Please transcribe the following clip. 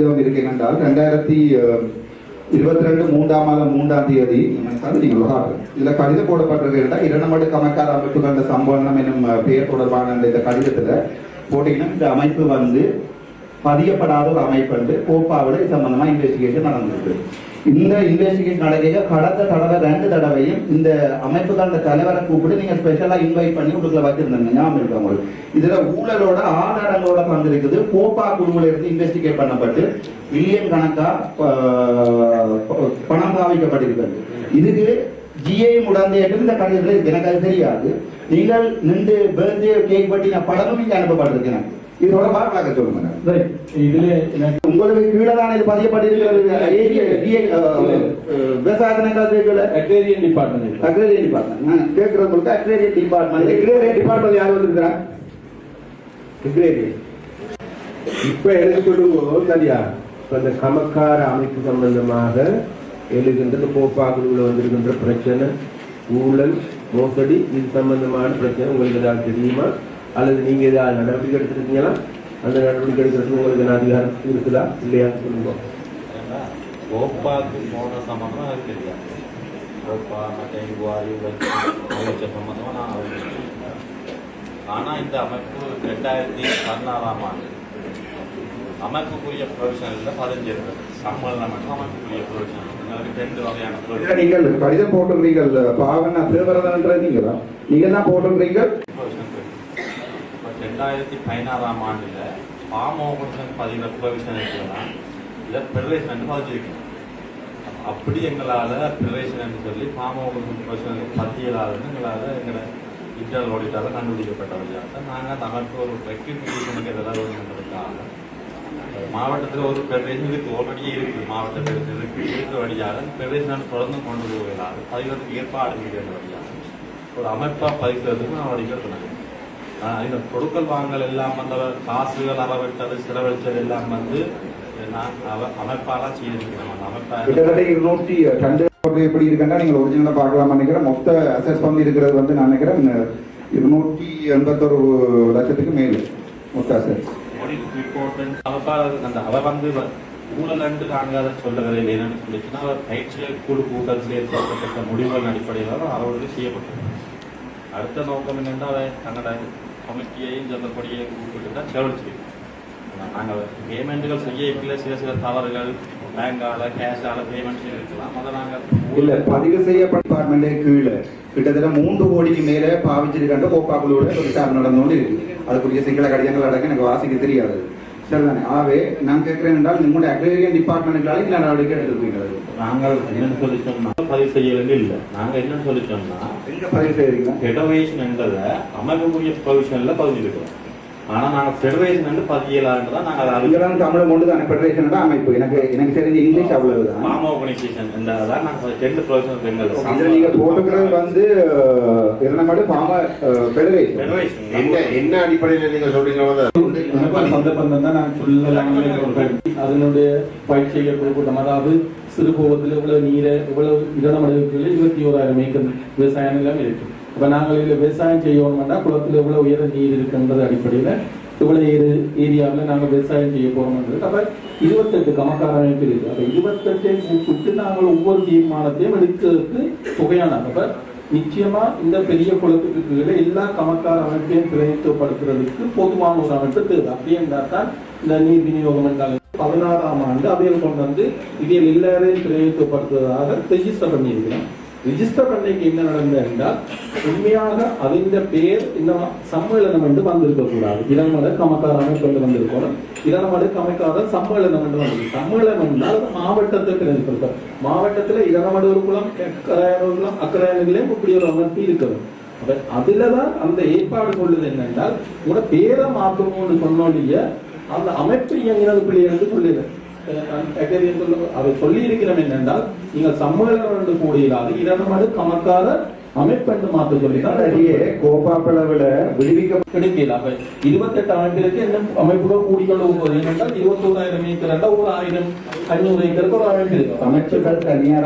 இருக்கின்றால் 2022 3ஆம் மாதம் 3ஆம் தேதி இதுல கடிதம் போடப்பட்டிருக்கின்ற இரண்டமடு கமக்கார அமைப்புகள் சம்பவம் என்னும் பெயர் தொடர்பான இந்த கடிதத்துல போட்டீங்கன்னா இந்த அமைப்பு வந்து பதியப்படாத ஒரு அமைப்பு கோப்பாவோட சம்பந்தமா இன்வெஸ்டிகேஷன் நடந்திருக்கு. இந்த இன்வெஸ்டிகேஷன் நடக்க கடந்த தடவை 2 தடவையும் இந்த அமைப்புக்கான தலைவரை கூப்பிட்டு நீங்க ஸ்பெஷலா இன்வைட் பண்ணி உங்களுக்குள்ள வச்சிருந்தாங்க ஞாபகம் இருக்கு உங்களுக்கு. இதுல ஊழலோட ஆதாரங்களோட வந்திருக்குது. கோப்பா குழுவில் இருந்து இன்வெஸ்டிகேட் பண்ணப்பட்டு பில்லியன் கணக்கா பணம் பாவிக்கப்பட்டிருக்கிறது. இதுக்கு ஜிஐ உடந்தையிட்டு இந்த கடிதத்தில் எனக்கு அது தெரியாது. நீங்கள் நின்று பர்த்டே கேக் பட்டின படமும் இங்க அனுப்பப்பட்டிருக்கிறேன். இதோட பார்க்க சொல்லுங்க. உங்களுக்கு கீழே தான் இது பதியப்பட்டிருக்கிறது. அக்ரேரியன் டிபார்ட்மெண்ட் கேட்கிறவங்களுக்கு அக்ரேரியன் டிபார்ட்மெண்ட் யார் வந்திருக்கிறாங்க? இப்ப எனக்கு சொல்லுங்க சரியா. இப்ப இந்த கமக்கார அமைப்பு சம்பந்தமாக எழுகின்ற கோப்பாக்குழுவில் வந்திருக்கின்ற பிரச்சனை, ஊழல், மோசடி, இது சம்பந்தமான பிரச்சனை உங்களுக்கு ஏதாவது தெரியுமா? அல்லது நீங்க ஏதாவது நடவடிக்கை எடுத்துருக்கீங்களா? அந்த நடவடிக்கை எடுக்கிறதுக்கு உங்களுக்கு அதிகாரம் இருக்குதா இல்லையா சொல்லுங்க. கோப்பாக்கு போன சம்பந்தமா எனக்கு தெரியாது. கோப்பா மற்ற அமைச்சர் சம்பந்தமா நான் ஆனா இந்த அமைப்பு 2016ஆம் ஆண்டு அமைப்புக்குரிய ப்ரொவிஷன்ல 15 இருக்கிறது. சம்பளம் மட்டும் அமைப்புக்குரிய ப்ரொவிஷன் 2 வகையான நீங்கள் கடிதம் போட்டுறீங்கள். பாவனா தேவரதன்றீங்களா நீங்க தான் போட்டுறீங்க. 2016ஆம் ஆண்டுல பாமோகன் பதிகிற ப்ரொவிஷன் இருக்குன்னா இதை பெடரேஷன் பதிச்சிருக்கணும். அப்படி எங்களால் பெடரேஷன் சொல்லி பாமோகன் ப்ரொவிஷன் பதியலாதுன்னு எங்களால் எங்களை இன்டர்னல் ஆடிட்டால கண்டுபிடிக்கப்பட்டவர்களாக நாங்கள் தமிழ்க்கு ஒரு ரெக்டிஃபிகேஷனுக்கு எதாவது ஒன்றுக்காக மாவட்டத்தில் ஒரு பெடரேஷன் இருக்குது. ஆல்ரெடியே இருக்குது. மாவட்ட பெடரேஷன் இருக்கிற வழியாக பெடரேஷன் தொடர்ந்து கொண்டு போகிறாரு. பதிகிறதுக்கு ஏற்பாடு செய்கிற வழியாக ஒரு அமைப்பாக பதிக்கிறதுக்கு நான் வடிக்கிறேன். இந்த கொடுக்கல் வாங்கல் எல்லாம் வந்து காசுகள் அளவிட்டது செலவழித்தது எல்லாம் வந்து நான் அமைப்பாலாம் செய்திருக்கிறேன். எப்படி இருக்குன்னா நீங்கள் ஒரிஜினலா பார்க்கலாம் நினைக்கிறேன். மொத்த அசஸ் பண்ணி இருக்கிறது வந்து நான் நினைக்கிறேன் 281 லட்சத்துக்கு மேலே மொத்த அசஸ். அவ வந்து ஊழல் நாங்கள் அதை சொல்லுகிறேன் என்னன்னு சொல்லிச்சுன்னா அவர் பயிற்சியல் குழு கூட்டத்தில் ஏற்படுத்தப்பட்ட முடிவுகள் அடிப்படையில் அவர்களுக்கு செய்யப்பட்டது. அடுத்த நோக்கம் என்னென்னா அதை தங்களோட கமிட்டியையும் சொல்லப்படியை கூப்பிட்டு தான் செலவழிச்சிருக்கோம். நாங்கள் பேமெண்ட்டுகள் செய்ய சில தவறுகள் பேங்கால கேஷால பேமெண்ட் இருக்கலாம். அதை நாங்கள் இல்லை பதிவு செய்யப்பட்ட டிபார்ட்மெண்டே கீழே கிட்டத்தட்ட 3 கோடிக்கு மேலே பாவிச்சிருக்கின்ற கோப்பாக்களோட ஒரு விசாரணை நடந்தோண்டு இருக்கு. அதுக்குரிய சிங்கள கடிதங்கள் அடக்க எனக்கு வாசிக்க தெரியாது. சரிதானே? ஆகவே நான் கேட்கிறேன் என்றால் உங்களுடைய அக்ரேரியன் டிபார்ட்மெண்ட்டுகளால இல்லை நடவடிக்கை எடுத்துருப்பீங்க. நாங்கள் என்னன்னு சொல்லி சொன்னா பதிவு செய்ய வேண்டிய இல்லை. நாங்கள் என்னன்னு சொல்லி சொன்னா எங்க பதிவு செய்யறீங்க? ஃபெடரேஷன் என்றதை அமைப்புக்குரிய ப்ரொவிஷன்ல பதிஞ்சிருக்கிறோம். ஆனா நாங்க ஃபெடரேஷன் என்று பதியலான்றதான் நாங்கள் அதுதான் தமிழ் ஒன்று தானே. ஃபெடரேஷன் தான் அமைப்பு. எனக்கு தெரிஞ்ச இங்கிலீஷ் அவ்வளவுதான். மாமா ஆர்கனைசேஷன் என்றதான் நாங்கள் 2 ப்ரொவிஷன் எங்கள் நீங்க போட்டுக்கிறது வந்து இரண்டமடு பாம ஃபெடரேஷன் என்ன அடிப்படையில் நீங்க சொல்றீங்க? சந்தர்ப்பம் தான் நான் சொல்லலாம். அதனுடைய பயிற்சியை கொடுக்கணும். அதாவது சிறுகோவத்தில் இவ்வளவு நீரை இவ்வளவு இடமடைவுகளில் 21,000 ஏக்கர் விவசாயம் எல்லாம் இருக்கு. இப்போ நாங்கள் இதில் விவசாயம் செய்யணும்னா குளத்தில் எவ்வளோ உயர நீர் இருக்குன்றது அடிப்படையில் இவ்வளோ ஏரியாவில் நாங்கள் விவசாயம் செய்ய போகிறோம்ன்றது. அப்போ 28 கமக்கார அமைப்பு இருக்குது. அப்போ 28ஐயும் கூப்பிட்டு நாங்கள் ஒவ்வொரு தீர்மானத்தையும் எடுக்கிறதுக்கு தொகையான. அப்போ நிச்சயமா இந்த பெரிய குளத்துக்கு கீழே எல்லா கமக்கார அமைப்பையும் பிரதிநிதித்துவப்படுத்துறதுக்கு பொதுவான ஒரு அமைப்பு தேவை. அப்படி என்றால் தான் இந்த நீர் விநியோகம் என்றால் 16ஆம் ஆண்டு அவையில் கொண்டு வந்து இதில் எல்லாரையும் பிரதிநிதித்துவப்படுத்துவதாக ரெஜிஸ்டர் பண்ணியிருக்கிறோம். ரிஜிஸ்டர் பண்ணிக்கு என்ன நடந்தது என்றால் உண்மையாக அதிண்ட பேர் இந்த சம்மேளனம் என்று வந்திருக்க கூடாது. இரமட கமக்கார அமைப்பு வந்திருக்கணும். இரமட கமக்கார சம்மேளனம் என்று வந்திருக்கு. சம்மேளனம் என்றால் மாவட்டத்தை பிரதிநிதிப்படுத்த மாவட்டத்தில் இரமட ஒரு குளம் அக்கரையான ஒரு குளம் அக்கரையானிலையும் இப்படி ஒரு அமைப்பு இருக்கிறது. அதுலதான் அந்த ஏற்பாடு கொள்ளுது என்னென்றால் உங்களோட பேரை மாற்றணும்னு சொன்னோடைய அந்த அமைப்பு இயங்கினது பிள்ளைகளுக்கு சொல்லிடு அதை சொல்லி இருக்கிறோம். என்னென்றால் நீங்கள் சம்மேளனம் என்று கூடியலாது இரண்டு கமக்கார அமைப்பு மாற்ற சொல்லிதான் கோப்பாப்பளவுல விடுவிக்க கிடைக்கல. அப்ப 28 அமைப்பிற்கு என்ன அமைப்புகள் கூடிக்கொண்டு போகுது என்னென்றால் 21,000 ஏக்கர் 1,500 ஏக்கருக்கு ஒரு அமைப்பு இருக்கு. அமைப்புகள் தனியார